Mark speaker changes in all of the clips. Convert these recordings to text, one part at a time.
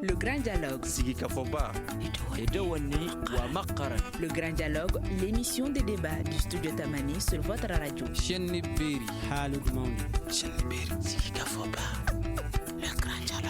Speaker 1: Le Grand Dialogue.
Speaker 2: Sigi Kafoba.
Speaker 1: Le Grand Dialogue, l'émission des débats du studio Tamani sur votre radio.
Speaker 3: Sigi Kafoba. Le Grand Dialogue.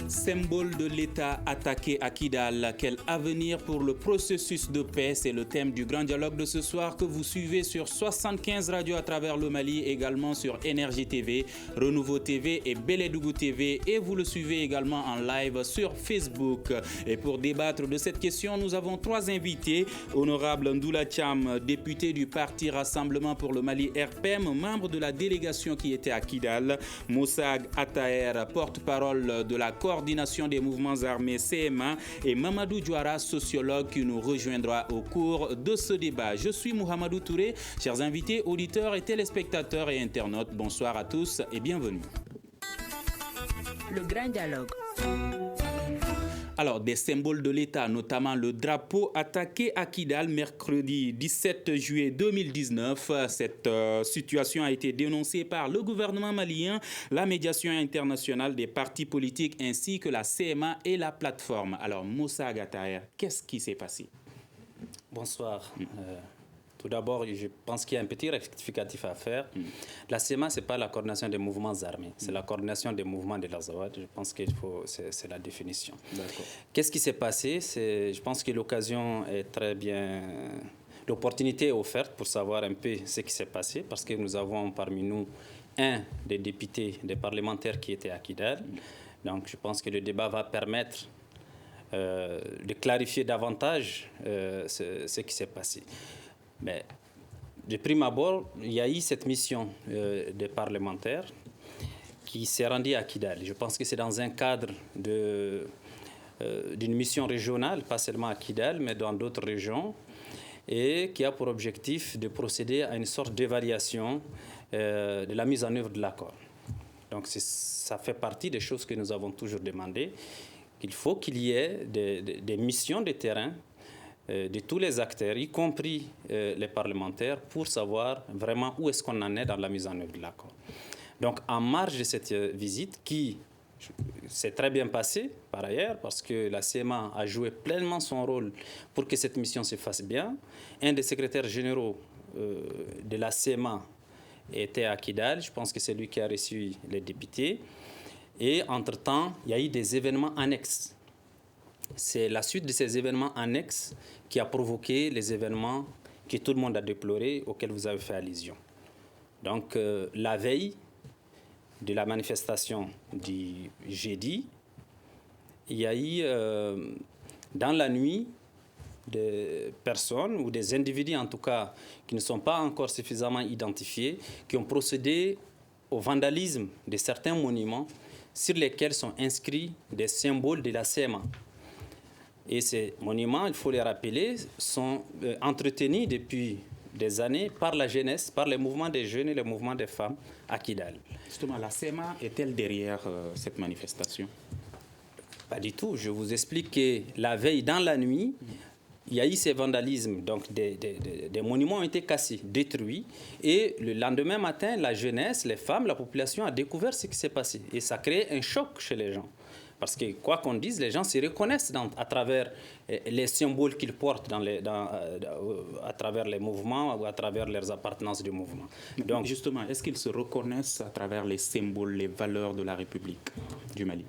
Speaker 4: Symbole de l'État attaqué à Kidal, quel avenir pour le processus de paix? C'est le thème du Grand Dialogue de ce soir que vous suivez sur 75 radios à travers le Mali, également sur Énergie TV, Renouveau TV et Beledougou TV, et vous le suivez également en live sur Facebook. Et pour débattre de cette question, nous avons trois invités. Honorable Ndoula Thiam, député du Parti Rassemblement pour le Mali RPM, membre de la délégation qui était à Kidal. Moussag Ataher, porte-parole de la coordination des mouvements armés CMA, et Mamadou Diouara, sociologue, qui nous rejoindra au cours de ce débat. Je suis Mohamedou Touré. Chers invités, auditeurs et téléspectateurs et internautes, bonsoir à tous et bienvenue.
Speaker 1: Le Grand Dialogue.
Speaker 4: Alors, des symboles de l'État, notamment le drapeau attaqué à Kidal mercredi 17 juillet 2019. Cette situation a été dénoncée par le gouvernement malien, la médiation internationale des partis politiques ainsi que la CMA et la plateforme. Alors, Moussa Gataer, qu'est-ce qui s'est passé?
Speaker 5: Bonsoir. Tout d'abord, je pense qu'il y a un petit rectificatif à faire. La CMA, ce n'est pas la coordination des mouvements armés, c'est la coordination des mouvements de l'Azawad. Je pense que c'est la définition. Qu'est-ce qui s'est passé? Je pense que l'occasion est très bien... L'opportunité est offerte pour savoir un peu ce qui s'est passé, parce que nous avons parmi nous un des députés, des parlementaires qui étaient à Kidal. Donc je pense que le débat va permettre de clarifier davantage ce qui s'est passé. Mais de prime abord, il y a eu cette mission des parlementaires qui s'est rendue à Kidal. Je pense que c'est dans un cadre d'une mission régionale, pas seulement à Kidal, mais dans d'autres régions, et qui a pour objectif de procéder à une sorte d'évaluation de la mise en œuvre de l'accord. Donc ça fait partie des choses que nous avons toujours demandé, qu'il faut qu'il y ait des missions de terrain de tous les acteurs, y compris les parlementaires, pour savoir vraiment où est-ce qu'on en est dans la mise en œuvre de l'accord. Donc, en marge de cette visite, qui s'est très bien passée, par ailleurs, parce que la CMA a joué pleinement son rôle pour que cette mission se fasse bien, un des secrétaires généraux de la CMA était à Kidal, je pense que c'est lui qui a reçu les députés, et entre-temps, il y a eu des événements annexes. C'est la suite de ces événements annexes qui a provoqué les événements que tout le monde a déplorés, auxquels vous avez fait allusion. Donc, la veille de la manifestation du jeudi, il y a eu, dans la nuit, des personnes ou des individus, en tout cas, qui ne sont pas encore suffisamment identifiés, qui ont procédé au vandalisme de certains monuments sur lesquels sont inscrits des symboles de la CMA. Et ces monuments, il faut les rappeler, sont entretenus depuis des années par la jeunesse, par les mouvements des jeunes et les mouvements des femmes à Kidal.
Speaker 4: Justement, la CMA est-elle derrière cette manifestation?
Speaker 5: Pas du tout. Je vous explique que la veille, dans la nuit, il y a eu ces vandalismes. Donc, des monuments ont été cassés, détruits. Et le lendemain matin, la jeunesse, les femmes, la population a découvert ce qui s'est passé. Et ça a créé un choc chez les gens. Parce que, quoi qu'on dise, les gens se reconnaissent à travers les symboles qu'ils portent à travers les mouvements ou à travers leurs appartenances du mouvement.
Speaker 4: Donc, justement, est-ce qu'ils se reconnaissent à travers les symboles, les valeurs de la République du Mali?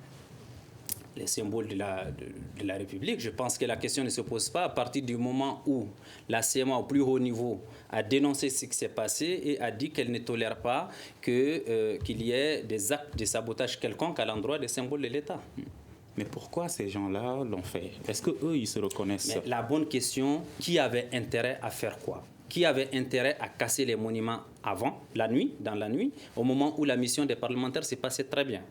Speaker 5: Les symboles de la République, je pense que la question ne se pose pas à partir du moment où la CMA au plus haut niveau a dénoncé ce qui s'est passé et a dit qu'elle ne tolère pas qu'il y ait des actes de sabotage quelconque à l'endroit des symboles de l'État.
Speaker 4: Mais pourquoi ces gens-là l'ont fait? Est-ce qu'eux, ils se reconnaissent?
Speaker 5: Mais la bonne question, qui avait intérêt à faire quoi? Qui avait intérêt à casser les monuments avant, dans la nuit, au moment où la mission des parlementaires s'est passée très bien?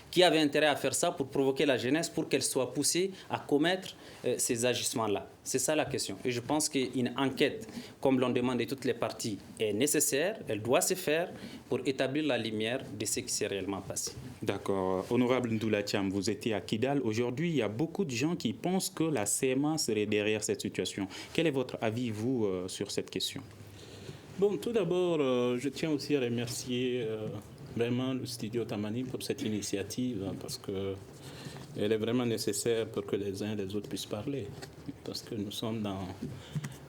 Speaker 5: Qui avait intérêt à faire ça pour provoquer la jeunesse, pour qu'elle soit poussée à commettre ces agissements-là? C'est ça la question. Et je pense qu'une enquête, comme l'ont demandé toutes les parties, est nécessaire, elle doit se faire pour établir la lumière de ce qui s'est réellement passé.
Speaker 4: D'accord. Honorable Ndoula Thiam, vous étiez à Kidal. Aujourd'hui, il y a beaucoup de gens qui pensent que la CMA serait derrière cette situation. Quel est votre avis, vous, sur cette question?
Speaker 6: Bon, tout d'abord, je tiens aussi à remercier
Speaker 2: vraiment le studio Tamani pour cette initiative, parce qu'elle est vraiment nécessaire pour que les uns et les autres puissent parler. Parce que nous sommes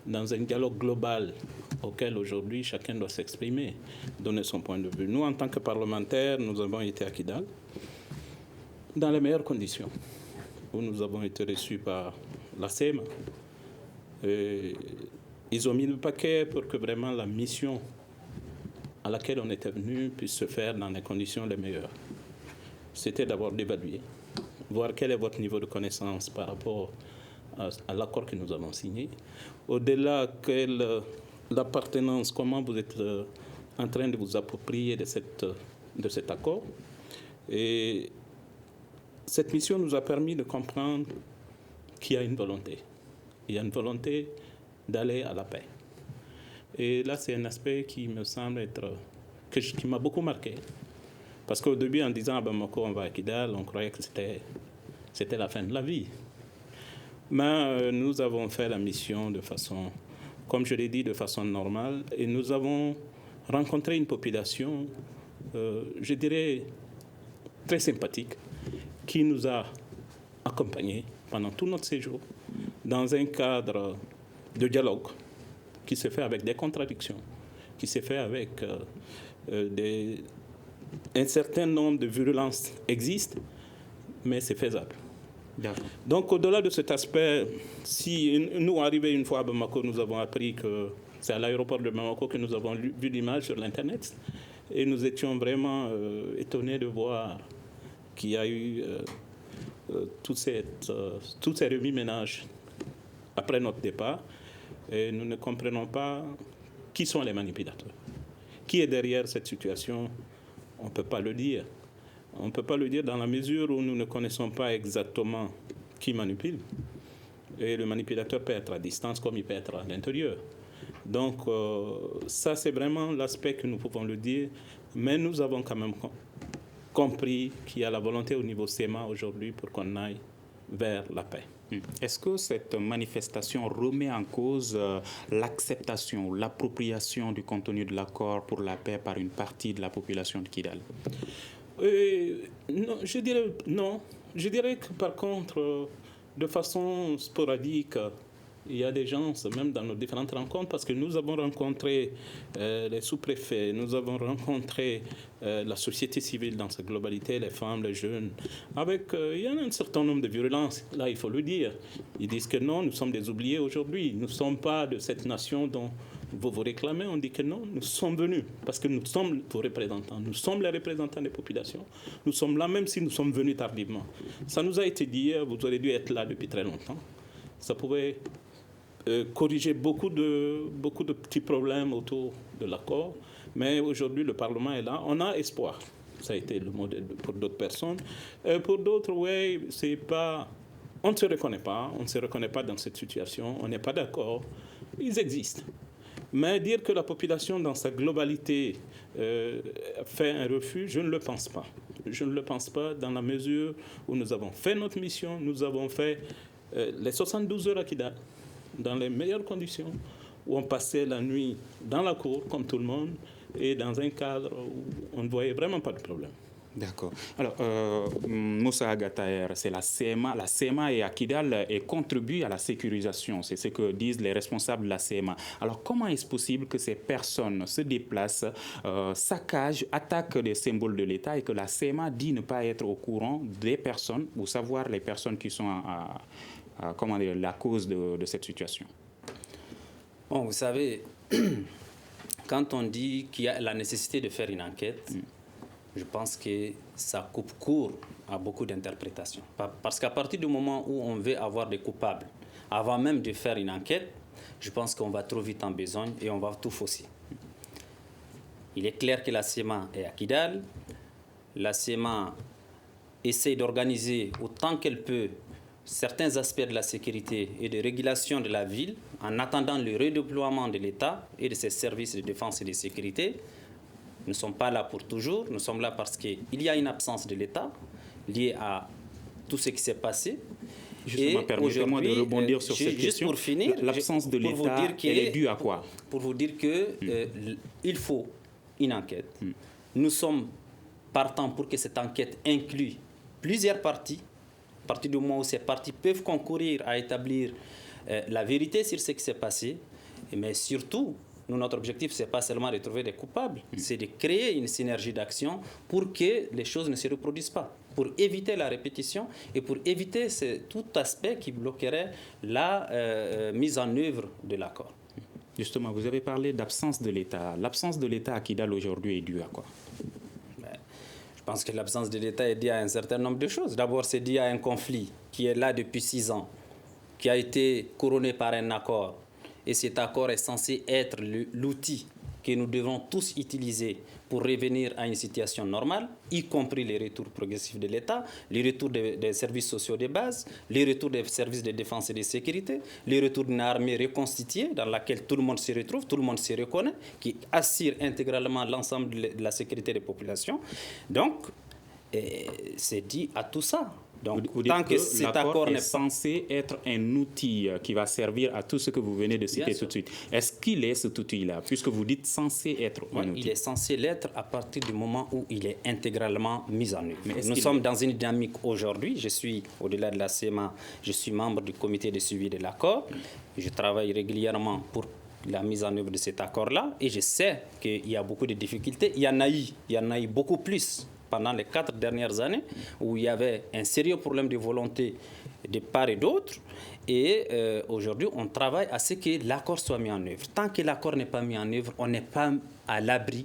Speaker 2: dans un dialogue global auquel aujourd'hui chacun doit s'exprimer, donner son point de vue. Nous, en tant que parlementaires, nous avons été à Kidal dans les meilleures conditions, où nous avons été reçus par la SEMA. Ils ont mis le paquet pour que vraiment la mission à laquelle on était venu puisse se faire dans les conditions les meilleures. C'était d'abord d'évaluer, voir quel est votre niveau de connaissance par rapport à l'accord que nous avons signé. Au-delà, l'appartenance, comment vous êtes en train de vous approprier de cet accord. Et cette mission nous a permis de comprendre qu'il y a une volonté. Il y a une volonté d'aller à la paix. Et là, c'est un aspect qui me semble qui m'a beaucoup marqué. Parce qu'au début, en disant à Bamako, on va à Kidal, on croyait que c'était la fin de la vie. Mais nous avons fait la mission de façon, comme je l'ai dit, de façon normale. Et nous avons rencontré une population, je dirais, très sympathique, qui nous a accompagnés pendant tout notre séjour dans un cadre de dialogue qui se fait avec des contradictions, qui se fait avec un certain nombre de virulences existent, mais c'est faisable. Donc, au-delà de cet aspect, si nous, arrivés une fois à Bamako, nous avons appris que c'est à l'aéroport de Bamako que nous avons vu l'image sur l'Internet, et nous étions vraiment étonnés de voir qu'il y a eu tous ces remue-ménages après notre départ, et nous ne comprenons pas qui sont les manipulateurs. Qui est derrière cette situation? On ne peut pas le dire. On ne peut pas le dire dans la mesure où nous ne connaissons pas exactement qui manipule. Et le manipulateur peut être à distance comme il peut être à l'intérieur. Donc ça, c'est vraiment l'aspect que nous pouvons le dire. Mais nous avons quand même compris qu'il y a la volonté au niveau SEMA aujourd'hui pour qu'on aille vers la paix.
Speaker 4: Est-ce que cette manifestation remet en cause l'acceptation, l'appropriation du contenu de l'accord pour la paix par une partie de la population de Kidal?
Speaker 2: Non, je dirais non. Je dirais que par contre, de façon sporadique, il y a des gens, même dans nos différentes rencontres, parce que nous avons rencontré les sous-préfets, nous avons rencontré la société civile dans sa globalité, les femmes, les jeunes, il y en a un certain nombre de violences, là il faut le dire. Ils disent que non, nous sommes des oubliés aujourd'hui, nous ne sommes pas de cette nation dont vous vous réclamez. On dit que non, nous sommes venus, parce que nous sommes vos représentants, nous sommes les représentants des populations, nous sommes là même si nous sommes venus tardivement. Ça nous a été dit, vous auriez dû être là depuis très longtemps. Ça pouvait corriger beaucoup de petits problèmes autour de l'accord. Mais aujourd'hui, le Parlement est là. On a espoir. Ça a été le modèle pour d'autres personnes. Pour d'autres, oui, c'est pas... On ne se reconnaît pas. On ne se reconnaît pas dans cette situation. On n'est pas d'accord. Ils existent. Mais dire que la population, dans sa globalité, fait un refus, je ne le pense pas. Je ne le pense pas dans la mesure où nous avons fait notre mission. Nous avons fait les 72 heures à Kidal, dans les meilleures conditions, où on passait la nuit dans la cour, comme tout le monde, et dans un cadre où on ne voyait vraiment pas de problème.
Speaker 4: D'accord. Alors, Moussa Agataer, c'est la SEMA. La SEMA est à Kidal et contribue à la sécurisation. C'est ce que disent les responsables de la SEMA. Alors, comment est-ce possible que ces personnes se déplacent, saccagent, attaquent des symboles de l'État et que la SEMA dit ne pas être au courant des personnes, ou savoir les personnes qui sont comment dire, la cause de cette situation?
Speaker 5: Bon, vous savez, quand on dit qu'il y a la nécessité de faire une enquête, je pense que ça coupe court à beaucoup d'interprétations. Parce qu'à partir du moment où on veut avoir des coupables, avant même de faire une enquête, je pense qu'on va trop vite en besogne et on va tout fausser. Il est clair que la SEMA est à Kidal. La SEMA essaie d'organiser autant qu'elle peut certains aspects de la sécurité et de régulation de la ville en attendant le redéploiement de l'État et de ses services de défense et de sécurité. Nous ne sommes pas là pour toujours, nous sommes là parce qu'il y a une absence de l'État liée à tout ce qui s'est passé.
Speaker 4: Justement, permettez-moi de rebondir sur cette question.
Speaker 5: Pour finir,
Speaker 4: l'absence de l'État, elle est due à quoi?
Speaker 5: Pour vous dire qu'il faut une enquête. Nous sommes partant pour que cette enquête inclue plusieurs parties. À partir du moment où ces parties peuvent concourir à établir la vérité sur ce qui s'est passé, mais surtout, notre objectif, ce n'est pas seulement de trouver des coupables, c'est de créer une synergie d'action pour que les choses ne se reproduisent pas, pour éviter la répétition et pour éviter tout aspect qui bloquerait la mise en œuvre de l'accord.
Speaker 4: Justement, vous avez parlé d'absence de l'État. L'absence de l'État à Kidal aujourd'hui est due à quoi?
Speaker 5: Je pense que l'absence de l'État est due à un certain nombre de choses. D'abord, c'est dû à un conflit qui est là depuis 6 ans, qui a été couronné par un accord. Et cet accord est censé être l'outil que nous devons tous utiliser pour revenir à une situation normale, y compris les retours progressifs de l'État, les retours des services sociaux de base, les retours des services de défense et de sécurité, les retours d'une armée reconstituée dans laquelle tout le monde se retrouve, tout le monde se reconnaît, qui assure intégralement l'ensemble de la sécurité des populations. Donc, c'est dit à tout ça. Donc,
Speaker 4: vous dites
Speaker 5: tant que cet accord
Speaker 4: est censé être un outil qui va servir à tout ce que vous venez de citer tout de suite. Est-ce qu'il est cet outil-là, puisque vous dites censé être un outil?
Speaker 5: Il est censé l'être à partir du moment où il est intégralement mis en œuvre. Nous sommes dans une dynamique aujourd'hui. Je suis, au-delà de la CMA, je suis membre du comité de suivi de l'accord. Je travaille régulièrement pour la mise en œuvre de cet accord-là et je sais qu'il y a beaucoup de difficultés. Il y en a eu beaucoup plus pendant les 4 dernières années, où il y avait un sérieux problème de volonté de part et d'autre. Et aujourd'hui, on travaille à ce que l'accord soit mis en œuvre. Tant que l'accord n'est pas mis en œuvre, on n'est pas à l'abri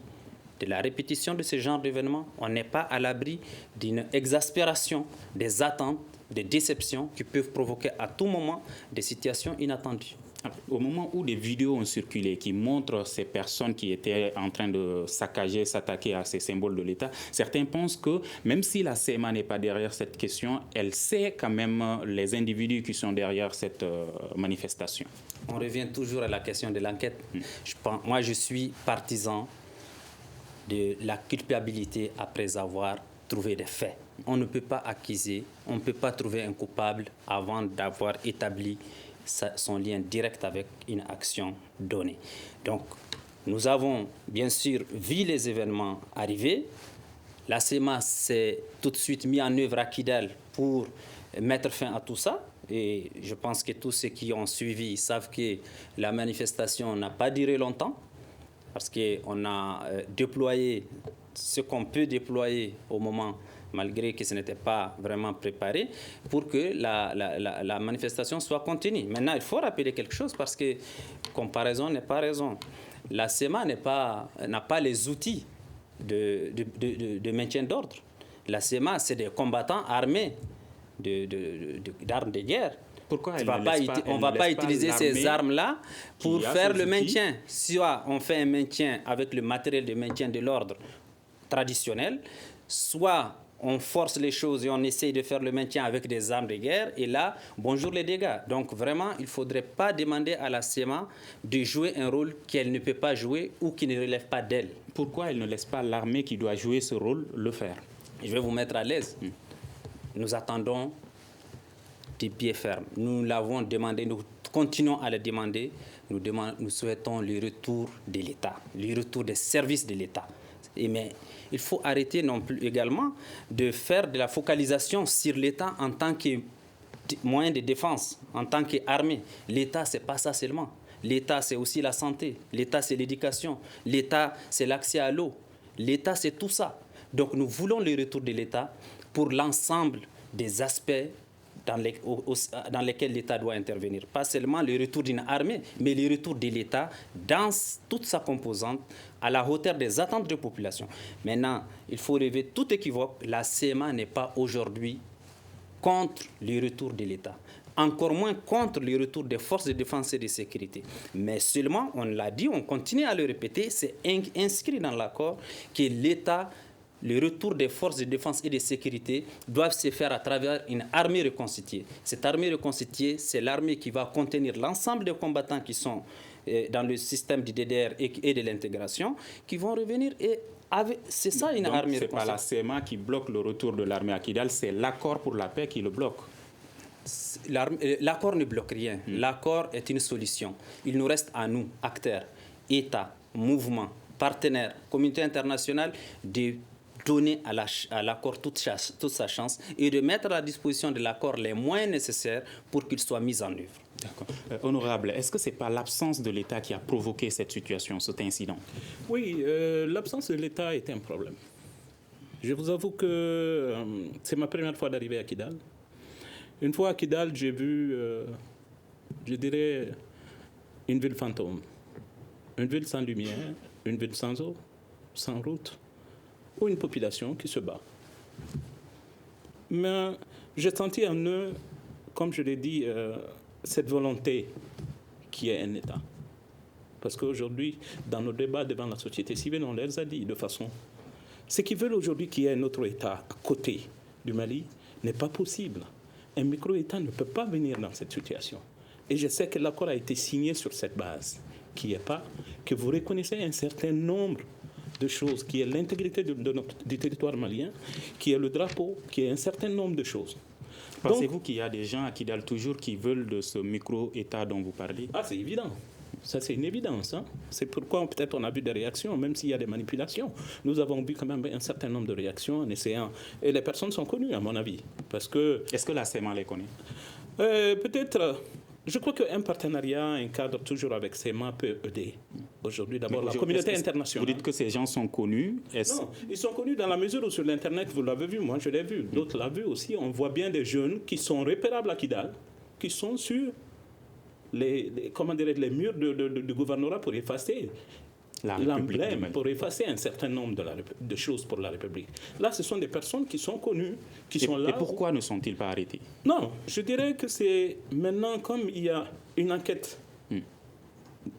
Speaker 5: de la répétition de ce genre d'événements. On n'est pas à l'abri d'une exaspération, des attentes, des déceptions qui peuvent provoquer à tout moment des situations inattendues.
Speaker 4: Au moment où des vidéos ont circulé qui montrent ces personnes qui étaient en train de saccager, s'attaquer à ces symboles de l'État, certains pensent que même si la CMA n'est pas derrière cette question, elle sait quand même les individus qui sont derrière cette manifestation.
Speaker 5: On revient toujours à la question de l'enquête. Moi, je suis partisan de la culpabilité après avoir trouvé des faits. On ne peut pas accuser, on ne peut pas trouver un coupable avant d'avoir établi son lien direct avec une action donnée. Donc, nous avons bien sûr vu les événements arriver. La CMA s'est tout de suite mis en œuvre à Kidal pour mettre fin à tout ça. Et je pense que tous ceux qui ont suivi savent que la manifestation n'a pas duré longtemps parce qu'on a déployé ce qu'on peut déployer au moment, malgré que ce n'était pas vraiment préparé, pour que la manifestation soit contenue. Maintenant, il faut rappeler quelque chose parce que comparaison n'est pas raison. La CMA n'a pas les outils de maintien d'ordre. La CMA, c'est des combattants armés d'armes de guerre.
Speaker 4: Pourquoi
Speaker 5: on ne va pas utiliser ces armes-là pour faire le maintien. Soit on fait un maintien avec le matériel de maintien de l'ordre traditionnel, soit on force les choses et on essaye de faire le maintien avec des armes de guerre. Et là, bonjour les dégâts. Donc vraiment, il ne faudrait pas demander à la CMA de jouer un rôle qu'elle ne peut pas jouer ou qui ne relève pas d'elle.
Speaker 4: Pourquoi elle ne laisse pas l'armée qui doit jouer ce rôle le faire?
Speaker 5: Je vais vous mettre à l'aise. Nous attendons des pieds fermes. Nous l'avons demandé, nous continuons à le demander. Nous souhaitons le retour de l'État, le retour des services de l'État. Mais il faut arrêter non plus également de faire de la focalisation sur l'État en tant que moyen de défense, en tant qu'armée. L'État, ce n'est pas ça seulement. L'État, c'est aussi la santé. L'État, c'est l'éducation. l'État, c'est l'accès à l'eau. L'État, c'est tout ça. Donc nous voulons le retour de l'État pour l'ensemble des aspects dans lesquels l'État doit intervenir. Pas seulement le retour d'une armée, mais le retour de l'État dans toute sa composante à la hauteur des attentes de la population. Maintenant, il faut relever tout équivoque. La CMA n'est pas aujourd'hui contre le retour de l'État. Encore moins contre le retour des forces de défense et de sécurité. Mais seulement, on l'a dit, on continue à le répéter, c'est inscrit dans l'accord que l'État, le retour des forces de défense et de sécurité doivent se faire à travers une armée reconstituée. Cette armée reconstituée, c'est l'armée qui va contenir l'ensemble des combattants qui sont dans le système du DDR et de l'intégration, qui vont revenir et c'est ça une armée reconstituée.
Speaker 4: Ce n'est pas la CMA qui bloque le retour de l'armée à Kidal, c'est l'accord pour la paix qui le bloque.
Speaker 5: L'accord ne bloque rien. L'accord est une solution. Il nous reste à nous, acteurs, États, mouvements, partenaires, communauté internationale, de donner à l'accord toute sa chance et de mettre à disposition de l'accord les moyens nécessaires pour qu'il soit mis en œuvre.
Speaker 4: D'accord. Honorable, est-ce que ce n'est pas l'absence de l'État qui a provoqué cette situation, cet incident?
Speaker 2: Oui, l'absence de l'État est un problème. Je vous avoue que c'est ma première fois d'arriver à Kidal. Une fois à Kidal, j'ai vu, je dirais, une ville fantôme. Une ville sans lumière, une ville sans eau, sans route, ou une population qui se bat. Mais j'ai senti en eux, comme je l'ai dit, cette volonté qui est un État. Parce qu'aujourd'hui, dans nos débats devant la société civile, on les a dit de façon... Ce qu'ils veulent aujourd'hui qu'il y ait un autre État à côté du Mali n'est pas possible. Un micro-État ne peut pas venir dans cette situation. Et je sais que l'accord a été signé sur cette base, qui est pas que vous reconnaissez un certain nombre de choses, qui est l'intégrité du territoire malien, qui est le drapeau, qui est un certain nombre de choses.
Speaker 4: Pensez-vous qu'il y a des gens à Kidal toujours qui veulent de ce micro-État dont vous parlez?
Speaker 2: Ah, c'est évident. Ça, c'est une évidence. Hein. C'est pourquoi peut-être on a vu des réactions, même s'il y a des manipulations. Nous avons vu quand même un certain nombre de réactions en essayant. Et les personnes sont connues, à mon avis. Parce que...
Speaker 4: Est-ce que la CEMA les connaît?
Speaker 2: Peut-être... Je crois qu'un partenariat, un cadre toujours avec CEMA peut aider. Aujourd'hui, d'abord, la communauté internationale.
Speaker 4: Vous dites que ces gens sont connus?
Speaker 2: Non, ils sont connus dans la mesure où sur l'Internet, vous l'avez vu, moi je l'ai vu, d'autres l'ont vu aussi. On voit bien des jeunes qui sont repérables à Kidal, qui sont sur les murs du gouvernorat pour effacer l'emblème, pour effacer un certain nombre de choses pour la République. Là, ce sont des personnes qui sont connues, qui sont là.
Speaker 4: Et pourquoi ne sont-ils pas arrêtés?
Speaker 2: Non, je dirais que c'est maintenant, comme il y a une enquête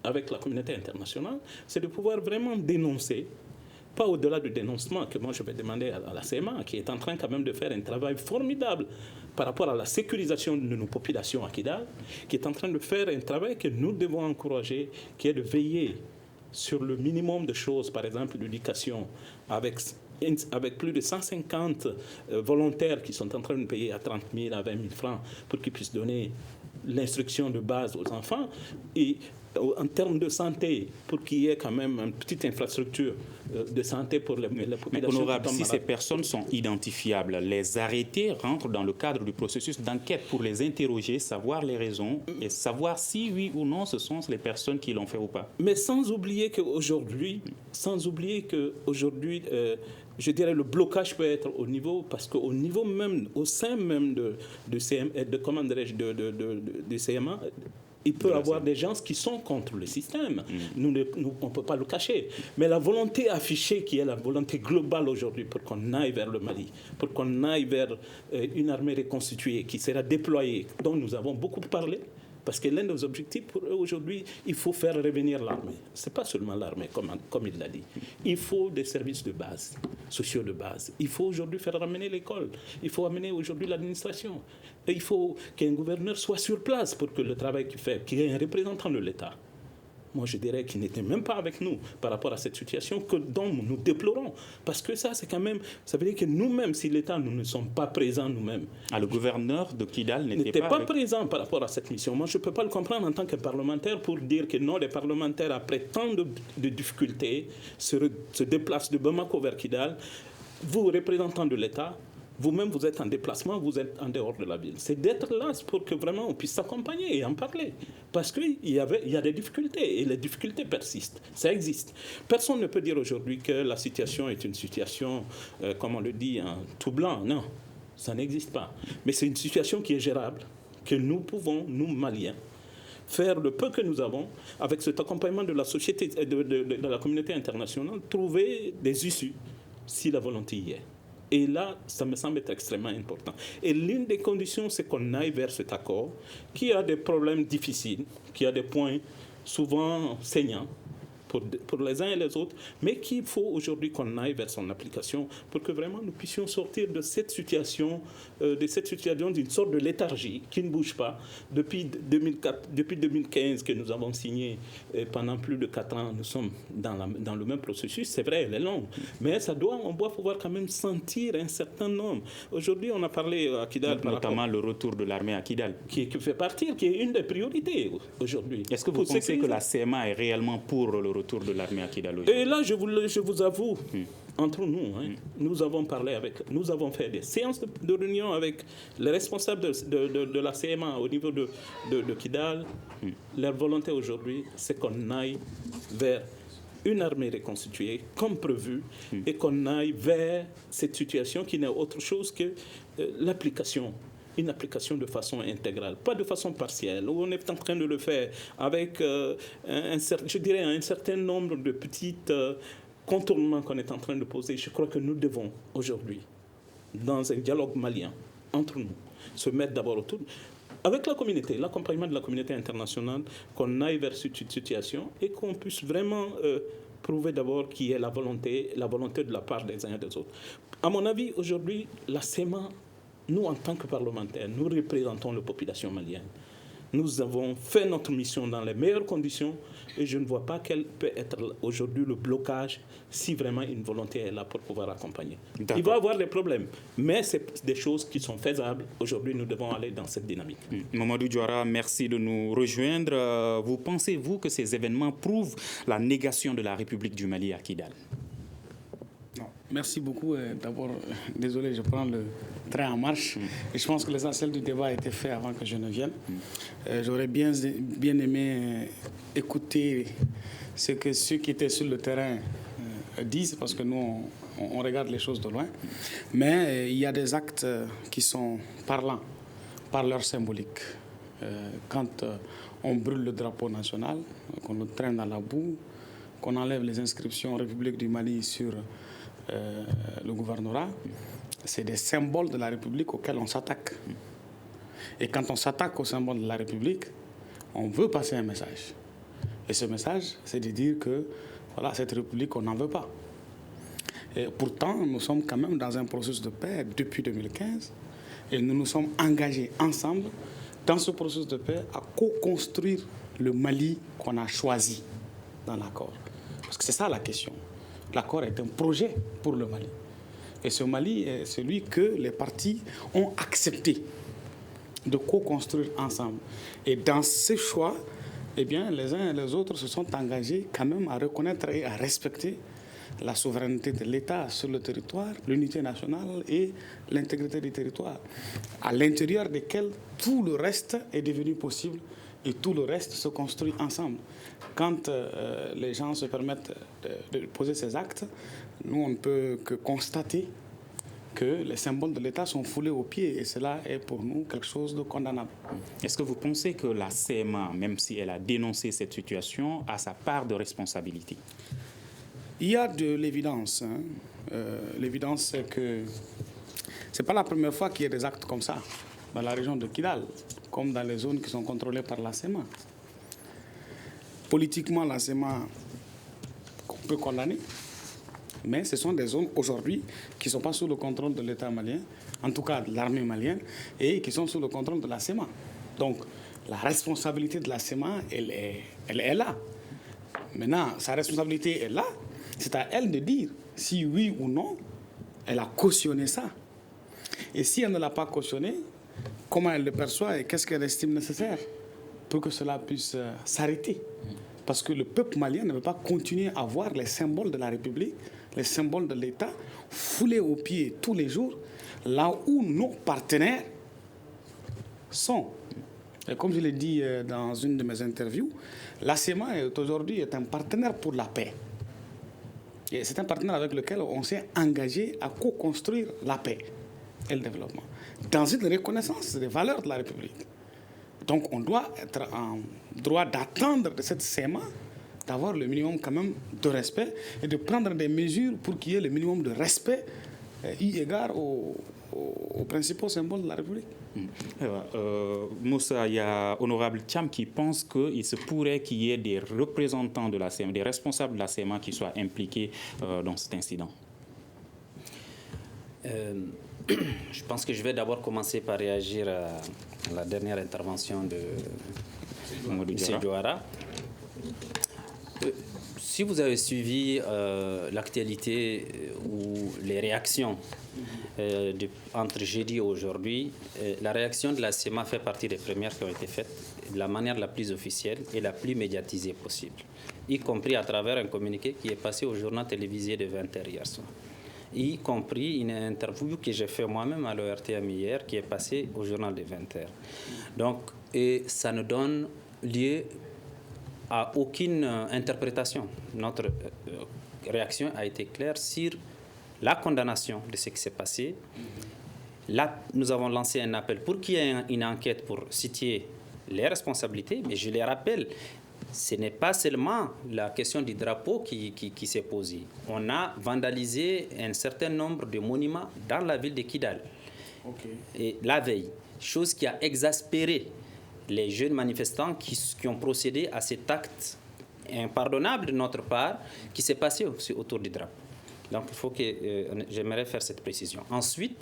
Speaker 2: avec la communauté internationale, c'est de pouvoir vraiment dénoncer, pas au-delà du dénoncement que moi je vais demander à la CEMA, qui est en train quand même de faire un travail formidable par rapport à la sécurisation de nos populations à Kidal, qui est en train de faire un travail que nous devons encourager, qui est de veiller sur le minimum de choses, par exemple l'éducation, avec plus de 150 volontaires qui sont en train de payer à 30 000 à 20 000 francs pour qu'ils puissent donner l'instruction de base aux enfants. Et en termes de santé, pour qu'il y ait quand même une petite infrastructure de santé pour les populations.
Speaker 4: Mais honorable, si ces personnes sont identifiables, les arrêter rentre dans le cadre du processus d'enquête pour les interroger, savoir les raisons et savoir si oui ou non ce sont les personnes qui l'ont fait ou pas.
Speaker 2: Mais sans oublier qu'aujourd'hui, je dirais le blocage peut être au niveau, parce qu'au niveau même, au sein même de CMA, il peut y avoir des gens qui sont contre le système. On ne peut pas le cacher. Mais la volonté affichée, qui est la volonté globale aujourd'hui pour qu'on aille vers le Mali, pour qu'on aille vers une armée reconstituée qui sera déployée, dont nous avons beaucoup parlé, parce que l'un des objectifs pour eux aujourd'hui, il faut faire revenir l'armée. Ce n'est pas seulement l'armée, comme il l'a dit. Il faut des services de base, sociaux de base. Il faut aujourd'hui faire ramener l'école. Il faut amener aujourd'hui l'administration. Et il faut qu'un gouverneur soit sur place pour que le travail qu'il fait, qu'il y ait un représentant de l'État. Moi, je dirais qu'il n'était même pas avec nous par rapport à cette situation dont nous déplorons. Parce que ça, c'est quand même... Ça veut dire que nous-mêmes, si l'État, nous ne sommes pas présents nous-mêmes.
Speaker 4: Ah, le gouverneur de Kidal n'était pas
Speaker 2: présent par rapport à cette mission. Moi, je ne peux pas le comprendre en tant que parlementaire pour dire que non, les parlementaires, après tant de difficultés, se déplacent de Bamako vers Kidal. Vous, représentants de l'État, vous-même, vous êtes en déplacement, vous êtes en dehors de la ville. C'est d'être là pour que vraiment on puisse s'accompagner et en parler. Parce qu'il y a des difficultés et les difficultés persistent. Ça existe. Personne ne peut dire aujourd'hui que la situation est une situation, comme on le dit, en tout blanc. Non, ça n'existe pas. Mais c'est une situation qui est gérable, que nous pouvons, nous, Maliens, faire le peu que nous avons, avec cet accompagnement de la société, de la communauté internationale, trouver des issues, si la volonté y est. Et là, ça me semble être extrêmement important. Et l'une des conditions, c'est qu'on aille vers cet accord qui a des problèmes difficiles, qui a des points souvent saignants pour les uns et les autres, mais qu'il faut aujourd'hui qu'on aille vers son application pour que vraiment nous puissions sortir de cette situation d'une sorte de léthargie qui ne bouge pas. Depuis 2015 que nous avons signé, pendant plus de 4 ans, nous sommes dans le même processus. C'est vrai, elle est longue, mais on doit pouvoir quand même sentir un certain nombre. Aujourd'hui, on a parlé à Kidal...
Speaker 4: Notamment le retour de l'armée à Kidal.
Speaker 2: Qui fait partie, qui est une des priorités aujourd'hui.
Speaker 4: Est-ce que vous pensez que la CMA est réellement pour le retour de l'armée à Kidal?
Speaker 2: Et là, je vous avoue entre nous, nous avons parlé nous avons fait des séances de réunion avec les responsables de la CMA au niveau de Kidal. Leur volonté aujourd'hui, c'est qu'on aille vers une armée reconstituée comme prévu et qu'on aille vers cette situation qui n'est autre chose que l'application. Une application de façon intégrale, pas de façon partielle, où on est en train de le faire avec un certain nombre de petites contournements qu'on est en train de poser. Je crois que nous devons aujourd'hui, dans un dialogue malien entre nous, se mettre d'abord autour, avec la communauté, l'accompagnement de la communauté internationale, qu'on aille vers cette situation et qu'on puisse vraiment prouver d'abord qu'il y ait la volonté de la part des uns et des autres. À mon avis, aujourd'hui, la CEMA, nous, en tant que parlementaires, nous représentons la population malienne. Nous avons fait notre mission dans les meilleures conditions et je ne vois pas quel peut être aujourd'hui le blocage si vraiment une volonté est là pour pouvoir accompagner.
Speaker 4: D'accord.
Speaker 2: Il va y avoir des problèmes, mais c'est des choses qui sont faisables. Aujourd'hui, nous devons aller dans cette dynamique.
Speaker 4: Mamadou Diawara, merci de nous rejoindre. Vous pensez-vous que ces événements prouvent la négation de la République du Mali à Kidal?
Speaker 6: Merci beaucoup. D'abord, désolé, je prends le train en marche. Et je pense que l'essentiel du débat a été fait avant que je ne vienne. J'aurais bien aimé écouter ce que ceux qui étaient sur le terrain disent, parce que nous, on regarde les choses de loin. Mais il y a des actes qui sont parlants par leur symbolique. Quand on brûle le drapeau national, qu'on le traîne dans la boue, qu'on enlève les inscriptions République du Mali sur le gouvernorat, c'est des symboles de la République auxquels on s'attaque. Et quand on s'attaque aux symboles de la République, on veut passer un message. Et ce message, c'est de dire que voilà, cette République, on n'en veut pas. Et pourtant, nous sommes quand même dans un processus de paix depuis 2015 et nous nous sommes engagés ensemble dans ce processus de paix à co-construire le Mali qu'on a choisi dans l'accord. Parce que c'est ça la question. L'accord est un projet pour le Mali. Et ce Mali est celui que les partis ont accepté de co-construire ensemble. Et dans ce choix, eh bien, les uns et les autres se sont engagés quand même à reconnaître et à respecter la souveraineté de l'État sur le territoire, l'unité nationale et l'intégrité du territoire, à l'intérieur desquels tout le reste est devenu possible et tout le reste se construit ensemble. Quand les gens se permettent de poser ces actes, nous, on ne peut que constater que les symboles de l'État sont foulés aux pieds et cela est pour nous quelque chose de condamnable.
Speaker 4: Est-ce que vous pensez que la CMA, même si elle a dénoncé cette situation, a sa part de responsabilité?
Speaker 6: Il y a de l'évidence. L'évidence, c'est que ce n'est pas la première fois qu'il y a des actes comme ça dans la région de Kidal, comme dans les zones qui sont contrôlées par la CEMA. Politiquement, la CEMA, on peut condamner, mais ce sont des zones aujourd'hui qui ne sont pas sous le contrôle de l'État malien, en tout cas de l'armée malienne, et qui sont sous le contrôle de la CEMA. Donc, la responsabilité de la CEMA, elle est là. Maintenant, sa responsabilité est là. C'est à elle de dire si oui ou non, elle a cautionné ça. Et si elle ne l'a pas cautionné, comment elle le perçoit et qu'est-ce qu'elle estime nécessaire pour que cela puisse s'arrêter. Parce que le peuple malien ne veut pas continuer à voir les symboles de la République, les symboles de l'État foulés aux pieds tous les jours, là où nos partenaires sont. Et comme je l'ai dit dans une de mes interviews, la CEMA aujourd'hui est un partenaire pour la paix. Et c'est un partenaire avec lequel on s'est engagé à co-construire la paix et le développement, dans une reconnaissance des valeurs de la République. Donc on doit être en droit d'attendre de cette CEMA d'avoir le minimum quand même de respect et de prendre des mesures pour qu'il y ait le minimum de respect eu égard aux principaux symboles de la République.
Speaker 4: Moussa, il y a Honorable Thiam qui pense qu'il se pourrait qu'il y ait des représentants de la CEMA, des responsables de la CEMA qui soient impliqués dans cet incident.
Speaker 5: Je pense que je vais d'abord commencer par réagir à la dernière intervention de M. Diawara. Si vous avez suivi l'actualité ou les réactions entre jeudi et aujourd'hui, la réaction de la CEMA fait partie des premières qui ont été faites de la manière la plus officielle et la plus médiatisée possible, y compris à travers un communiqué qui est passé au journal télévisé de 20h hier soir, y compris une interview que j'ai fait moi-même à l'ORTM hier qui est passée au journal de 20h. Donc, et ça ne donne lieu à aucune interprétation. Notre réaction a été claire sur la condamnation de ce qui s'est passé. Là, nous avons lancé un appel pour qu'il y ait une enquête pour situer les responsabilités, mais je les rappelle, ce n'est pas seulement la question du drapeau qui s'est posée. On a vandalisé un certain nombre de monuments dans la ville de Kidal. Et la veille, chose qui a exaspéré les jeunes manifestants qui ont procédé à cet acte impardonnable de notre part qui s'est passé aussi autour du drapeau. Donc, il faut que j'aimerais faire cette précision. Ensuite,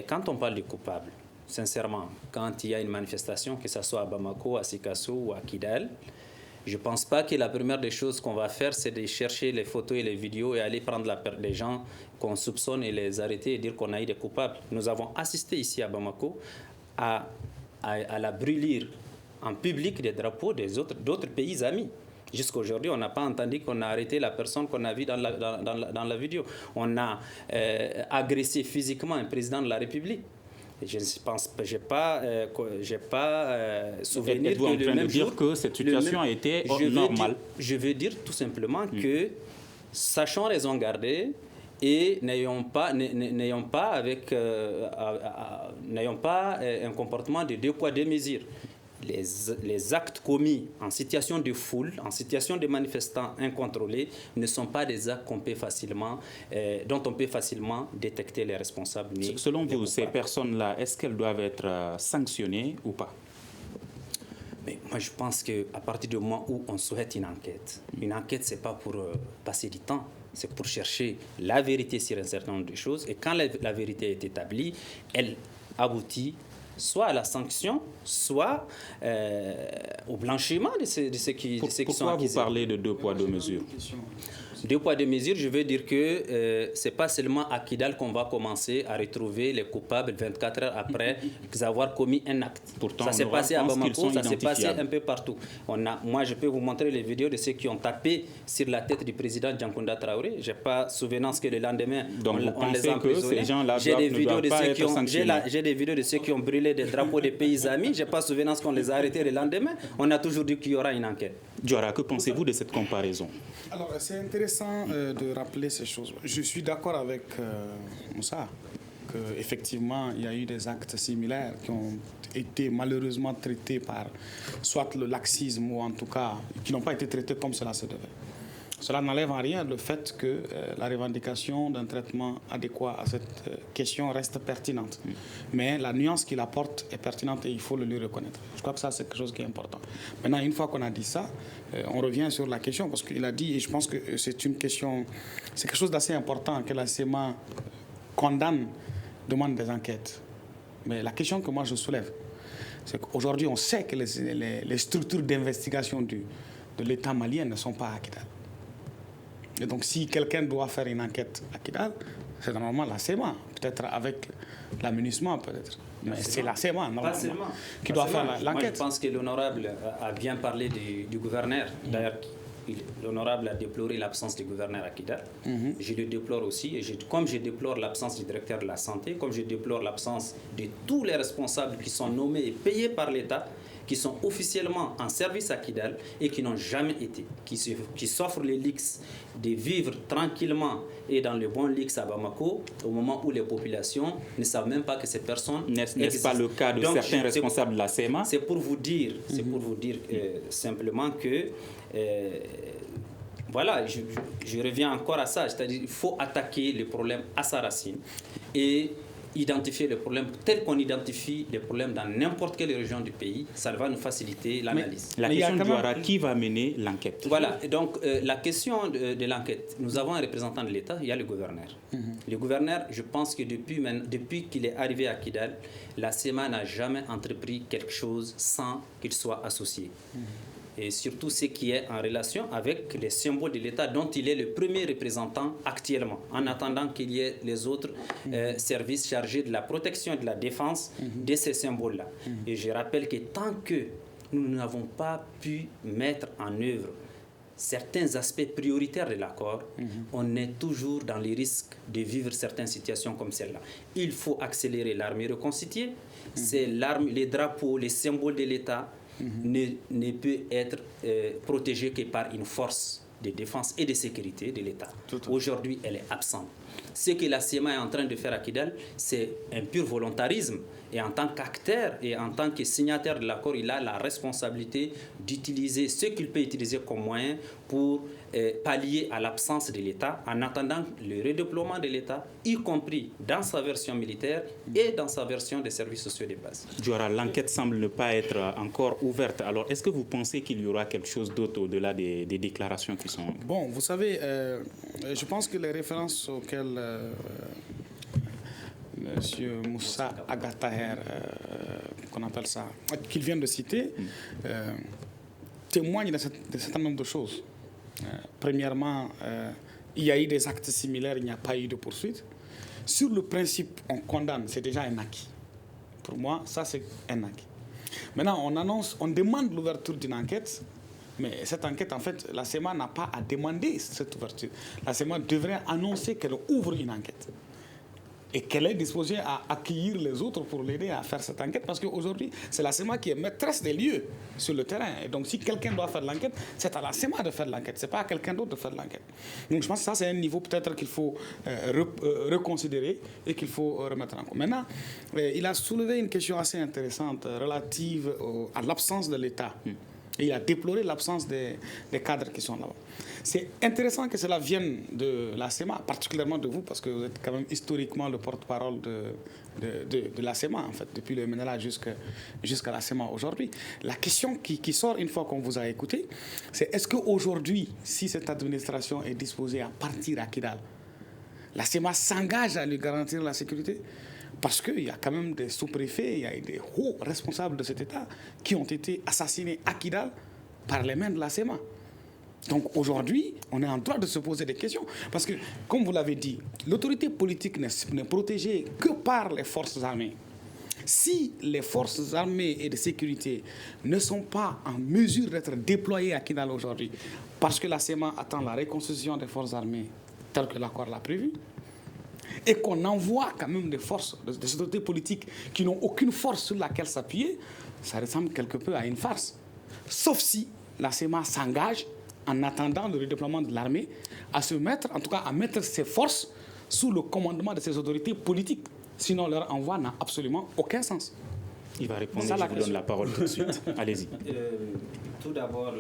Speaker 5: quand on parle de coupables, sincèrement, quand il y a une manifestation, que ce soit à Bamako, à Sikasso ou à Kidal, je ne pense pas que la première des choses qu'on va faire, c'est de chercher les photos et les vidéos et aller prendre les gens qu'on soupçonne et les arrêter et dire qu'on a eu des coupables. Nous avons assisté ici à Bamako à la brûlure en public des drapeaux d'autres pays amis. Jusqu'à aujourd'hui, on n'a pas entendu qu'on a arrêté la personne qu'on a vue dans la vidéo. On a agressé physiquement un président de la République. Je ne pense, j'ai pas souvenir
Speaker 4: que le même jour que cette situation a été normale.
Speaker 5: Je veux dire tout simplement que sachons raison garder et n'ayons pas un comportement de deux poids deux mesures. Les actes commis en situation de foule, en situation de manifestants incontrôlés, ne sont pas des actes dont on peut facilement détecter les responsables.
Speaker 4: Selon vous, ces personnes-là, est-ce qu'elles doivent être sanctionnées ou pas?
Speaker 5: Mais moi, je pense qu'à partir du moment où on souhaite une enquête, ce n'est pas pour passer du temps, c'est pour chercher la vérité sur un certain nombre de choses. Et quand la vérité est établie, elle aboutit soit à la sanction, soit au blanchiment de ceux qui sont accusés.
Speaker 4: Pourquoi vous parlez de deux poids, deux mesures?
Speaker 5: Deux poids, deux mesures, je veux dire que ce n'est pas seulement à Kidal qu'on va commencer à retrouver les coupables 24 heures après avoir commis un acte.
Speaker 4: Pourtant,
Speaker 5: ça s'est passé à Bamako, ça s'est passé un peu partout. Moi, je peux vous montrer les vidéos de ceux qui ont tapé sur la tête du président Djankounda Traoré. Je n'ai pas souvenance que le lendemain,
Speaker 4: donc
Speaker 5: on les a emprisonnés. J'ai des vidéos de ceux qui ont brûlé des drapeaux des pays amis. Je n'ai pas souvenance qu'on les a arrêtés le lendemain. On a toujours dit qu'il y aura une enquête.
Speaker 4: Diora, que pensez-vous de cette comparaison?
Speaker 6: Alors, c'est intéressant de rappeler ces choses. Je suis d'accord avec Moussa qu'effectivement, il y a eu des actes similaires qui ont été malheureusement traités par soit le laxisme ou en tout cas qui n'ont pas été traités comme cela se devait. Cela n'enlève en rien le fait que la revendication d'un traitement adéquat à cette question reste pertinente. Mais la nuance qu'il apporte est pertinente et il faut le lui reconnaître. Je crois que ça, c'est quelque chose qui est important. Maintenant, une fois qu'on a dit ça, on revient sur la question parce qu'il a dit, et je pense que c'est une question, c'est quelque chose d'assez important que la CEMA condamne, demande des enquêtes. Mais la question que moi je soulève, c'est qu'aujourd'hui, on sait que les structures d'investigation de l'État malien ne sont pas à Kidal. Et donc, si quelqu'un doit faire une enquête à Kidal, c'est normalement la CEMA, peut-être avec l'aménagement, peut-être. Mais c'est la CEMA, normalement, qui doit faire l'enquête.
Speaker 5: Moi, je pense que l'honorable a bien parlé du gouverneur. D'ailleurs, l'honorable a déploré l'absence du gouverneur à Kidal. Je le déplore aussi. Et comme je déplore l'absence du directeur de la santé, comme je déplore l'absence de tous les responsables qui sont nommés et payés par l'État, qui sont officiellement en service à Kidal et qui n'ont jamais été, qui s'offrent les luxes de vivre tranquillement et dans le bon luxe à Bamako, au moment où les populations ne savent même pas que ces personnes
Speaker 4: N'est-ce pas le cas de certains responsables de la CEMA?
Speaker 5: C'est pour vous dire, simplement que voilà, je reviens encore à ça, c'est-à-dire qu'il faut attaquer le problème à sa racine et identifier les problèmes tel qu'on identifie les problèmes dans n'importe quelle région du pays, ça va nous faciliter l'analyse.
Speaker 4: La question de Diora, qui va mener l'enquête?
Speaker 5: Voilà, donc la question de l'enquête, nous avons un représentant de l'État, il y a le gouverneur. Le gouverneur, je pense que depuis qu'il est arrivé à Kidal, la CEMA n'a jamais entrepris quelque chose sans qu'il soit associé. et surtout ce qui est en relation avec les symboles de l'État dont il est le premier représentant actuellement, en attendant qu'il y ait les autres services chargés de la protection et de la défense de ces symboles-là. Et je rappelle que tant que nous n'avons pas pu mettre en œuvre certains aspects prioritaires de l'accord, on est toujours dans les risques de vivre certaines situations comme celle-là. Il faut accélérer l'armée reconstituée. C'est l'arme, les drapeaux, les symboles de l'État ne peut être protégé que par une force de défense et de sécurité de l'État. Aujourd'hui, elle est absente. Ce que la CEMA est en train de faire à Kidal, c'est un pur volontarisme. Et en tant qu'acteur et en tant que signataire de l'accord, il a la responsabilité d'utiliser ce qu'il peut utiliser comme moyen pour pallier à l'absence de l'État, en attendant le redéploiement de l'État, y compris dans sa version militaire et dans sa version des services sociaux de base.
Speaker 4: Diora, l'enquête semble ne pas être encore ouverte. Alors, est-ce que vous pensez qu'il y aura quelque chose d'autre au-delà des déclarations qui sont...
Speaker 6: Bon, vous savez, je pense que les références auxquelles M. Moussa Agataher, qu'on appelle ça, qu'il vient de citer, témoignent d'un certain nombre de choses. Premièrement, il y a eu des actes similaires, il n'y a pas eu de poursuite. Sur le principe, on condamne, c'est déjà un acquis. Pour moi, ça c'est un acquis. Maintenant, on demande l'ouverture d'une enquête, mais cette enquête, en fait, la CEMA n'a pas à demander cette ouverture. La CEMA devrait annoncer qu'elle ouvre une enquête et qu'elle est disposée à accueillir les autres pour l'aider à faire cette enquête, parce qu'aujourd'hui, c'est la CEMA qui est maîtresse des lieux sur le terrain. Et donc, si quelqu'un doit faire l'enquête, c'est à la CEMA de faire l'enquête, ce n'est pas à quelqu'un d'autre de faire l'enquête. Donc, je pense que ça, c'est un niveau peut-être qu'il faut reconsidérer et qu'il faut remettre en cause. Maintenant, il a soulevé une question assez intéressante relative à l'absence de l'État. Et il a déploré l'absence des cadres qui sont là-bas. C'est intéressant que cela vienne de la CEMA, particulièrement de vous, parce que vous êtes quand même historiquement le porte-parole de la CEMA, en fait, depuis le MNLA jusqu'à la CEMA aujourd'hui. La question qui sort une fois qu'on vous a écouté, c'est est-ce qu'aujourd'hui, si cette administration est disposée à partir à Kidal, la CEMA s'engage à lui garantir la sécurité ? Parce qu'il y a quand même des sous-préfets, il y a des hauts responsables de cet État qui ont été assassinés à Kidal par les mains de la CEMA. Donc aujourd'hui, on est en droit de se poser des questions. Parce que, comme vous l'avez dit, l'autorité politique n'est protégée que par les forces armées. Si les forces armées et de sécurité ne sont pas en mesure d'être déployées à Kidal aujourd'hui, parce que la CEMA attend la reconstitution des forces armées tel que l'accord l'a prévu, et qu'on envoie quand même des forces, des autorités politiques qui n'ont aucune force sur laquelle s'appuyer, ça ressemble quelque peu à une farce. Sauf si la CEMA s'engage, en attendant le redéploiement de l'armée, à se mettre, en tout cas à mettre ses forces sous le commandement de ces autorités politiques. Sinon, leur envoi n'a absolument aucun sens.
Speaker 4: Il va répondre, je vous donne la parole tout de suite. Allez-y.
Speaker 5: Tout d'abord,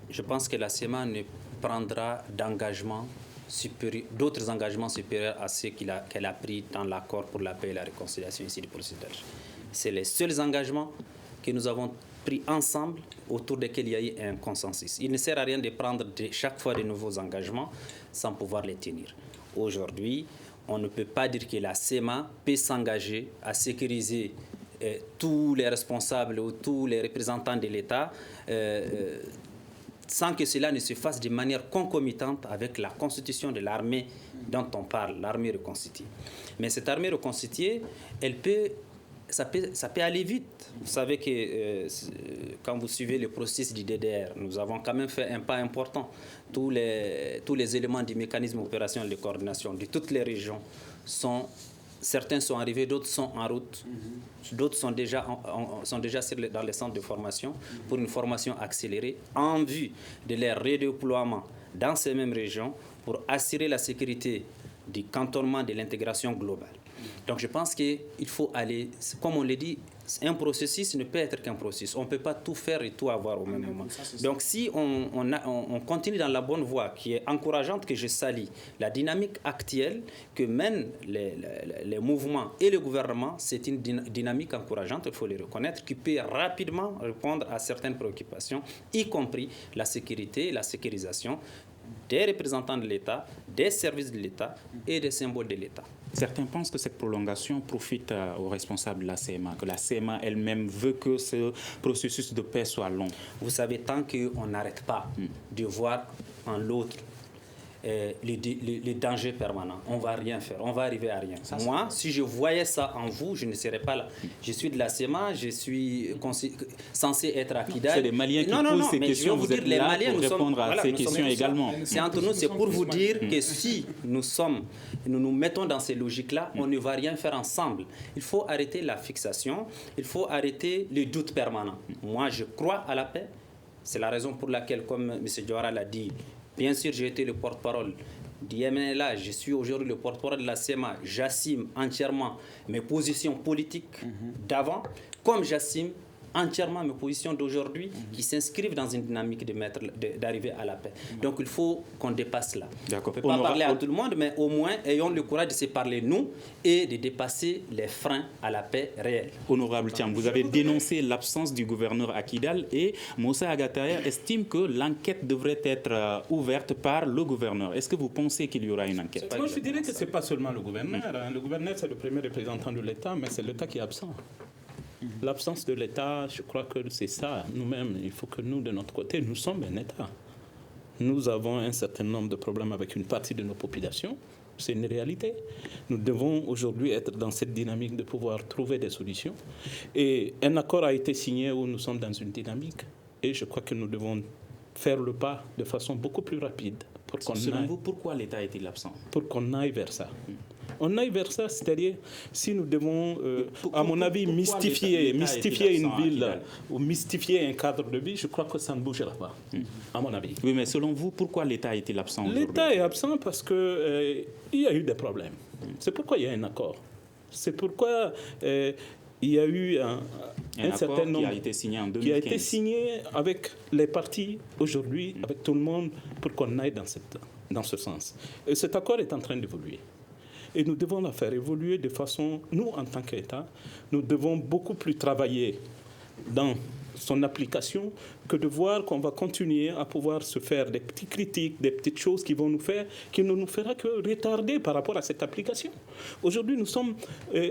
Speaker 5: je pense que la CEMA ne prendra d'autres engagements supérieurs à ceux qu'elle a pris dans l'accord pour la paix et la réconciliation ici du processus. C'est les seuls engagements que nous avons pris ensemble autour desquels il y a eu un consensus. Il ne sert à rien de prendre chaque fois de nouveaux engagements sans pouvoir les tenir. Aujourd'hui, on ne peut pas dire que la CEMA peut s'engager à sécuriser tous les responsables ou tous les représentants de l'État sans que cela ne se fasse de manière concomitante avec la constitution de l'armée dont on parle, l'armée reconstituée. Mais cette armée reconstituée, ça peut aller vite. Vous savez que quand vous suivez le processus du DDR, nous avons quand même fait un pas important. Tous les éléments du mécanisme opérationnel de coordination de toutes les régions certains sont arrivés, d'autres sont en route, d'autres sont déjà dans les centres de formation pour une formation accélérée en vue de leur redéploiement dans ces mêmes régions pour assurer la sécurité du cantonnement de l'intégration globale. Donc je pense qu'il faut aller, comme on l'a dit, un processus ne peut être qu'un processus. On ne peut pas tout faire et tout avoir au même moment. Donc si on continue dans la bonne voie, qui est encourageante, que je salue, la dynamique actuelle que mènent les mouvements et le gouvernement, c'est une dynamique encourageante, il faut le reconnaître, qui peut rapidement répondre à certaines préoccupations, y compris la sécurité, la sécurisation des représentants de l'État, des services de l'État et des symboles de l'État.
Speaker 4: Certains pensent que cette prolongation profite aux responsables de la CMA, que la CMA elle-même veut que ce processus de paix soit long.
Speaker 5: Vous savez, tant qu'on n'arrête pas de voir en l'autre les dangers permanents, on ne va rien faire, on va arriver à rien. Moi, si je voyais ça en vous, je ne serais pas là. Je suis de la CMA, je suis censé être à Kidal.
Speaker 4: C'est les Maliens qui posent ces questions, vous êtes là pour répondre à ces questions également.
Speaker 5: C'est entre nous, c'est pour vous dire que si nous nous mettons dans ces logiques-là, on ne va rien faire ensemble. Il faut arrêter la fixation, il faut arrêter le doute permanent. Moi, je crois à la paix. C'est la raison pour laquelle, comme M. Diawara l'a dit, bien sûr, j'ai été le porte-parole d'IMNLA, je suis aujourd'hui le porte-parole de la CMA. J'assume entièrement mes positions politiques d'avant, comme j'assume entièrement mes positions d'aujourd'hui qui s'inscrivent dans une dynamique d'arriver à la paix. Donc il faut qu'on dépasse là. On ne peut pas parler à tout le monde, mais au moins ayons le courage de se parler nous et de dépasser les freins à la paix réelle.
Speaker 4: Honorable Thiam, vous avez dénoncé l'absence du gouverneur à Kidal et Moussa Agataer estime que l'enquête devrait être ouverte par le gouverneur. Est-ce que vous pensez qu'il y aura une enquête?
Speaker 2: Moi, je dirais que ce n'est pas seulement le gouverneur. Le gouverneur, c'est le premier représentant de l'État, mais c'est l'État qui est absent. L'absence de l'État, je crois que c'est ça. Nous-mêmes, il faut que nous, de notre côté, nous sommes un État. Nous avons un certain nombre de problèmes avec une partie de nos populations. C'est une réalité. Nous devons aujourd'hui être dans cette dynamique de pouvoir trouver des solutions. Et un accord a été signé où nous sommes dans une dynamique. Et je crois que nous devons faire le pas de façon beaucoup plus rapide.
Speaker 4: Selon vous, pourquoi l'État est-il absent?
Speaker 2: Pour qu'on aille vers ça. On aille vers ça, c'est-à-dire si nous devons, à mon avis, mystifier une ville ou mystifier un cadre de vie, je crois que ça ne bougera pas, à mon avis.
Speaker 4: Oui, mais selon vous, pourquoi l'État est-il absent aujourd'hui?
Speaker 2: L'État est absent parce qu'il y a eu des problèmes. C'est pourquoi il y a un accord. C'est pourquoi il y a eu un certain nombre
Speaker 4: qui a été signé en 2015.
Speaker 2: Qui a été signé avec les partis aujourd'hui, avec tout le monde, pour qu'on aille dans ce sens. Et cet accord est en train d'évoluer. Et nous devons la faire évoluer de façon, nous en tant qu'État, nous devons beaucoup plus travailler dans son application que de voir qu'on va continuer à pouvoir se faire des petites critiques, des petites choses qui vont qui ne nous fera que retarder par rapport à cette application. Aujourd'hui, nous sommes,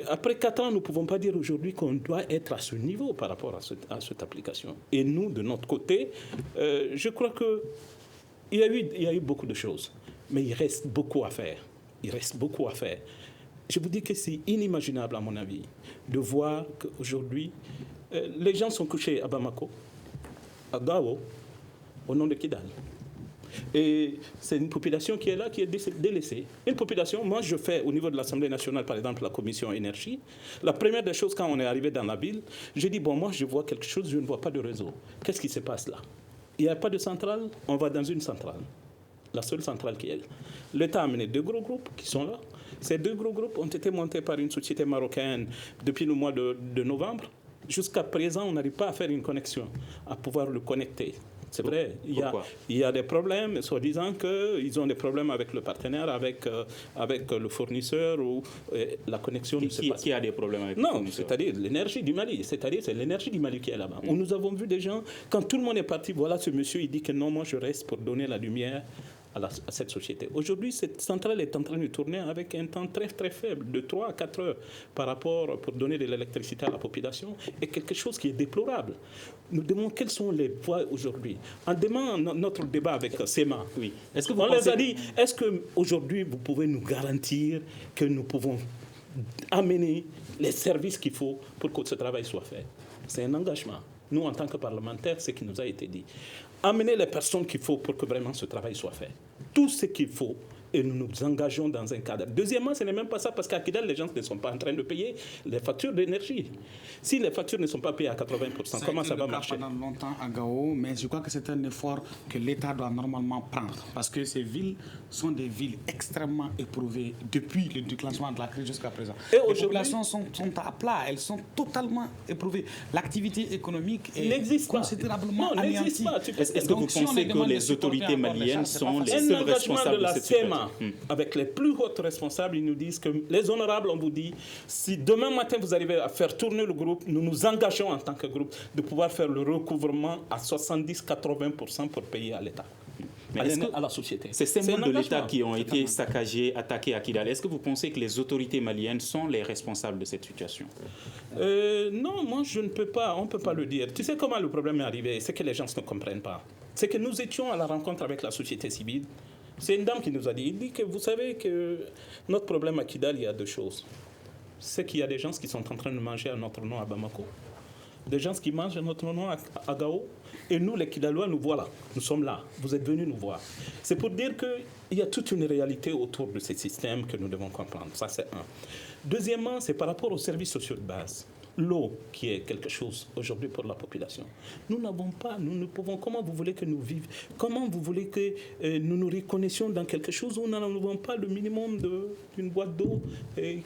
Speaker 2: après 4 ans, nous ne pouvons pas dire aujourd'hui qu'on doit être à ce niveau par rapport à cette application. Et nous, de notre côté, je crois qu'il y a eu beaucoup de choses, mais il reste beaucoup à faire. Il reste beaucoup à faire. Je vous dis que c'est inimaginable, à mon avis, de voir qu'aujourd'hui, les gens sont couchés à Bamako, à Gao, au nom de Kidal. Et c'est une population qui est là, qui est délaissée. Une population, moi je fais au niveau de l'Assemblée nationale, par exemple, la commission énergie. La première des choses, quand on est arrivé dans la ville, j'ai dit, bon, moi je vois quelque chose, je ne vois pas de réseau. Qu'est-ce qui se passe là? Il n'y a pas de centrale, on va dans une centrale. La seule centrale qui est. L'État a amené 2 gros groupes qui sont là. Ces 2 gros groupes ont été montés par une société marocaine depuis le mois de novembre. Jusqu'à présent, on n'arrive pas à faire une connexion, à pouvoir le connecter. C'est vrai, il y a des problèmes, soi-disant qu'ils ont des problèmes avec le partenaire, avec le fournisseur, ou la connexion ne se passe pas.
Speaker 4: Qui a des problèmes avec le fournisseur? Non,
Speaker 2: c'est-à-dire l'énergie du Mali. C'est-à-dire c'est l'énergie du Mali qui est là-bas. Nous avons vu des gens, quand tout le monde est parti, voilà ce monsieur, il dit que non, moi je reste pour donner la lumière à cette société. Aujourd'hui, cette centrale est en train de tourner avec un temps très très faible, de 3 à 4 heures par rapport pour donner de l'électricité à la population, et quelque chose qui est déplorable. Nous demandons quelles sont les voies aujourd'hui. En demandant notre débat avec SEMA,
Speaker 4: oui.
Speaker 2: On les a dit, est-ce qu'aujourd'hui vous pouvez nous garantir que nous pouvons amener les services qu'il faut pour que ce travail soit fait? C'est un engagement. Nous, en tant que parlementaires, c'est ce qui nous a été dit. Amener les personnes qu'il faut pour que vraiment ce travail soit fait. Tout ce qu'il faut, et nous nous engageons dans un cadre. Deuxièmement, ce n'est même pas ça, parce qu'à Kidal, les gens ne sont pas en train de payer les factures d'énergie. Si les factures ne sont pas payées à 80%, comment ça va marcher?
Speaker 6: Pendant longtemps à Gao, mais je crois que c'est un effort que l'État doit normalement prendre, parce que ces villes sont des villes extrêmement éprouvées depuis le déclenchement de la crise jusqu'à présent. Et les populations sont à plat, elles sont totalement éprouvées. L'activité économique est considérablement anéantie.
Speaker 4: Est-ce que vous pensez que les autorités maliennes sont les seuls responsables de cette situation?
Speaker 2: Avec les plus hautes responsables, ils nous disent que les honorables, on vous dit, si demain matin vous arrivez à faire tourner le groupe, nous nous engageons en tant que groupe de pouvoir faire le recouvrement à 70-80% pour payer à l'État.
Speaker 4: Mais
Speaker 2: à la société.
Speaker 4: Ces symboles de l'État
Speaker 2: engagement.
Speaker 4: qui ont été saccagés, attaqués à Kidal, est-ce que vous pensez que les autorités maliennes sont les responsables de cette situation?
Speaker 2: Non, moi je ne peux pas, on ne peut pas le dire. Tu sais comment le problème est arrivé? C'est que les gens ne comprennent pas. C'est que nous étions à la rencontre avec la société civile. C'est une dame qui nous a dit, il dit que vous savez que notre problème à Kidal, il y a deux choses. C'est qu'il y a des gens qui sont en train de manger à notre nom à Bamako, des gens qui mangent à notre nom à Gao, et nous les Kidalois, nous voilà, nous sommes là, vous êtes venus nous voir. C'est pour dire qu'il y a toute une réalité autour de ces systèmes que nous devons comprendre, ça c'est un. Deuxièmement, c'est par rapport aux services sociaux de base. L'eau, qui est quelque chose aujourd'hui pour la population. Nous n'avons pas, nous ne pouvons, comment vous voulez que nous vivions? Comment vous voulez que nous nous reconnaissions dans quelque chose où nous n'avons pas le minimum d'une boîte d'eau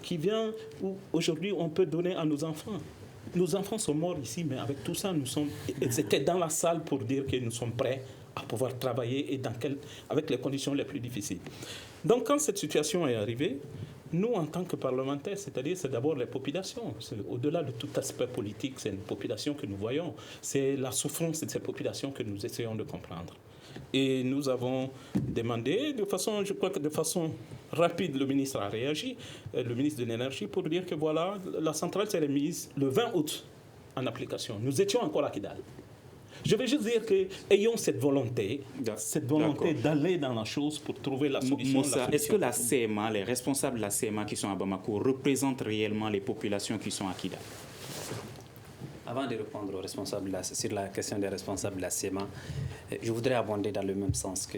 Speaker 2: qui vient, où aujourd'hui on peut donner à nos enfants? Nos enfants sont morts ici, mais avec tout ça, ils étaient dans la salle pour dire que nous sommes prêts à pouvoir travailler et avec les conditions les plus difficiles. Donc quand cette situation est arrivée, nous, en tant que parlementaires, c'est-à-dire c'est d'abord les populations. Au-delà de tout aspect politique, c'est une population que nous voyons. C'est la souffrance de ces populations que nous essayons de comprendre. Et nous avons demandé, je crois que de façon rapide, le ministre a réagi, le ministre de l'Énergie, pour dire que voilà, la centrale s'est remise le 20 août en application. Nous étions encore à Kidal. Je vais juste dire qu'ayons cette volonté d'aller dans la chose pour trouver la solution.
Speaker 4: Moussa, est-ce que la CMA, les responsables de la CMA qui sont à Bamako, représentent réellement les populations qui sont à Kidal?
Speaker 5: Avant de répondre aux responsables sur la question des responsables de la CMA, je voudrais abonder dans le même sens que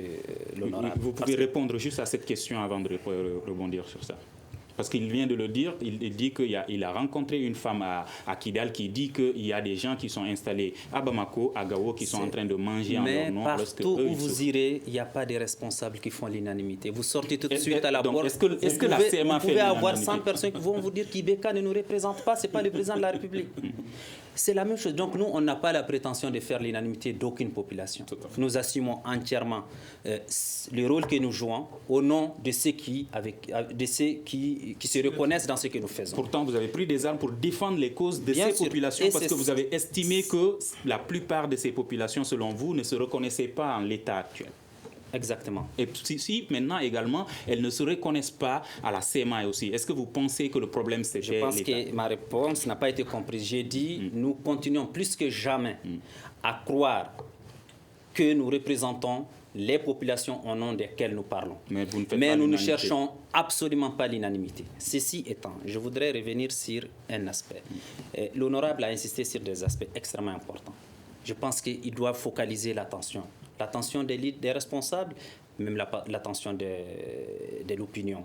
Speaker 5: l'honorable.
Speaker 4: Vous pouvez répondre juste à cette question avant de rebondir sur ça. Parce qu'il vient de le dire, il dit qu'il a rencontré une femme à Kidal qui dit qu'il y a des gens qui sont installés à Bamako, à Gao, qui sont en train de manger en leur nom.
Speaker 5: Mais partout où vous irez, il n'y a pas de responsables qui font l'unanimité. Vous sortez tout de suite à la porte.
Speaker 4: Est-ce que la CMA fait l'unanimité?
Speaker 5: Vous pouvez avoir 100 personnes qui vont vous dire qu'Ibeka ne nous représente pas, ce n'est pas le président de la République. C'est la même chose. Donc nous, on n'a pas la prétention de faire l'unanimité d'aucune population. Nous assumons entièrement le rôle que nous jouons au nom de ceux qui se reconnaissent dans ce que nous faisons.
Speaker 4: Pourtant, vous avez pris des armes pour défendre les causes de ces populations parce que vous avez estimé que la plupart de ces populations, selon vous, ne se reconnaissaient pas en l'état actuel.
Speaker 5: Exactement.
Speaker 4: Et si maintenant également, elles ne se reconnaissent pas à la CMA aussi, est-ce que vous pensez que le problème c'est l'État?
Speaker 5: Je pense que ma réponse n'a pas été comprise. J'ai dit, nous continuons plus que jamais à croire que nous représentons les populations au nom desquelles nous parlons. Mais nous ne cherchons absolument pas l'unanimité. Ceci étant, je voudrais revenir sur un aspect. L'honorable a insisté sur des aspects extrêmement importants. Je pense qu'il doit focaliser l'attention. L'attention des responsables, même l'attention de l'opinion.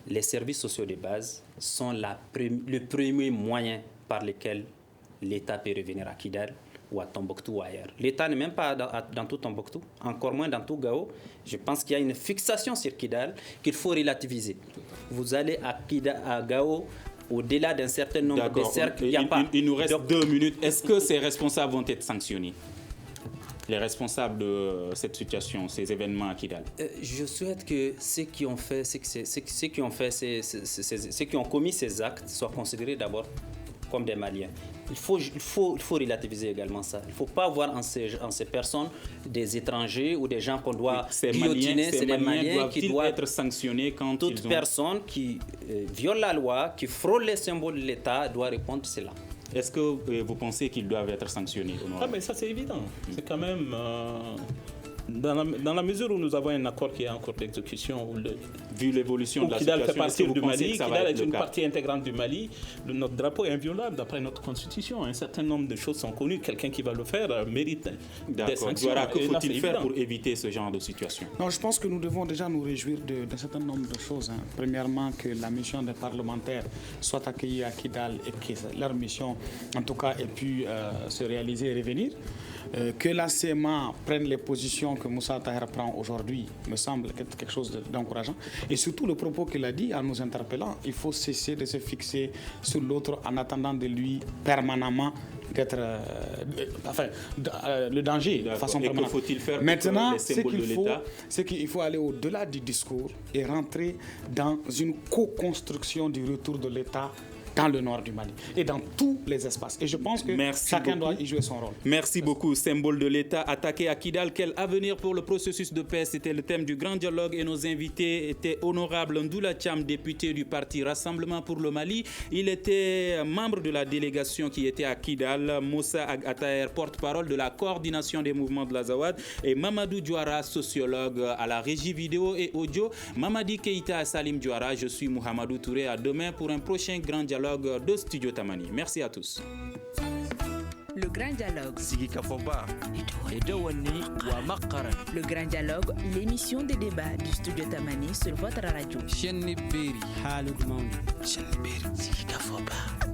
Speaker 5: Les services sociaux de base sont le premier moyen par lequel l'État peut revenir à Kidal ou à Tombouctou ou ailleurs. L'État n'est même pas dans tout Tombouctou, encore moins dans tout Gao. Je pense qu'il y a une fixation sur Kidal qu'il faut relativiser. Vous allez à Gao, au-delà d'un certain nombre de cercles, il n'y a pas...
Speaker 4: Il nous reste 2 minutes. Est-ce que ces responsables vont être sanctionnés? Les responsables de cette situation, ces événements à Kidal?
Speaker 5: Je souhaite que ceux qui ont commis ces actes soient considérés d'abord comme des Maliens. Il faut relativiser également ça. Il ne faut pas voir en ces personnes des étrangers ou des gens qu'on doit guillotiner. C'est des Maliens qui doivent
Speaker 4: être sanctionnés quand
Speaker 5: toute personne qui viole la loi, qui frôle les symboles de l'État doit répondre de cela.
Speaker 4: Est-ce que vous pensez qu'ils doivent être sanctionnés?
Speaker 2: Mais ça c'est évident. C'est quand même... Dans la mesure où nous avons un accord qui est en cours d'exécution,
Speaker 4: vu l'évolution de la
Speaker 2: Kidal
Speaker 4: situation,
Speaker 2: fait partie du Mali, Kidal est une
Speaker 4: cas?
Speaker 2: partie intégrante du Mali, notre drapeau est inviolable d'après notre constitution. Un certain nombre de choses sont connues. Quelqu'un qui va le faire mérite des sanctions.
Speaker 4: Que faut-il faire pour éviter ce genre de situation?
Speaker 6: Non, je pense que nous devons déjà nous réjouir d'un certain nombre de choses. Premièrement, que la mission des parlementaires soit accueillie à Kidal et que leur mission, en tout cas, ait pu se réaliser et revenir. Que la CMA prenne les positions que Moussa Taher prend aujourd'hui me semble être quelque chose d'encourageant. Et surtout le propos qu'il a dit en nous interpellant, il faut cesser de se fixer sur l'autre en attendant de lui permanemment d'être... le danger de façon permanente.
Speaker 4: Et que faut-il faire
Speaker 6: maintenant,
Speaker 4: pour les symboles de l'État?
Speaker 6: C'est qu'il faut aller au-delà du discours et rentrer dans une co-construction du retour de l'État dans le nord du Mali et dans tous les espaces. Et je pense que chacun doit y jouer son rôle.
Speaker 4: Merci beaucoup. Symbole de l'État attaqué à Kidal. Quel avenir pour le processus de paix? C'était le thème du grand dialogue et nos invités étaient honorables Ndoula Thiam, député du parti Rassemblement pour le Mali. Il était membre de la délégation qui était à Kidal. Moussa Agataer, porte-parole de la coordination des mouvements de l'Azawad. Et Mamadou Diouara, sociologue à la régie vidéo et audio. Mamadi Keïta Salim Diouara. Je suis Mohamedou Touré. À demain pour un prochain grand dialogue de Studio Tamani. Merci à tous.
Speaker 1: Le grand dialogue.
Speaker 3: Sigi Kafoba.
Speaker 1: Le grand dialogue, l'émission des débats du Studio Tamani sur votre radio.
Speaker 3: Sigi Kafoba.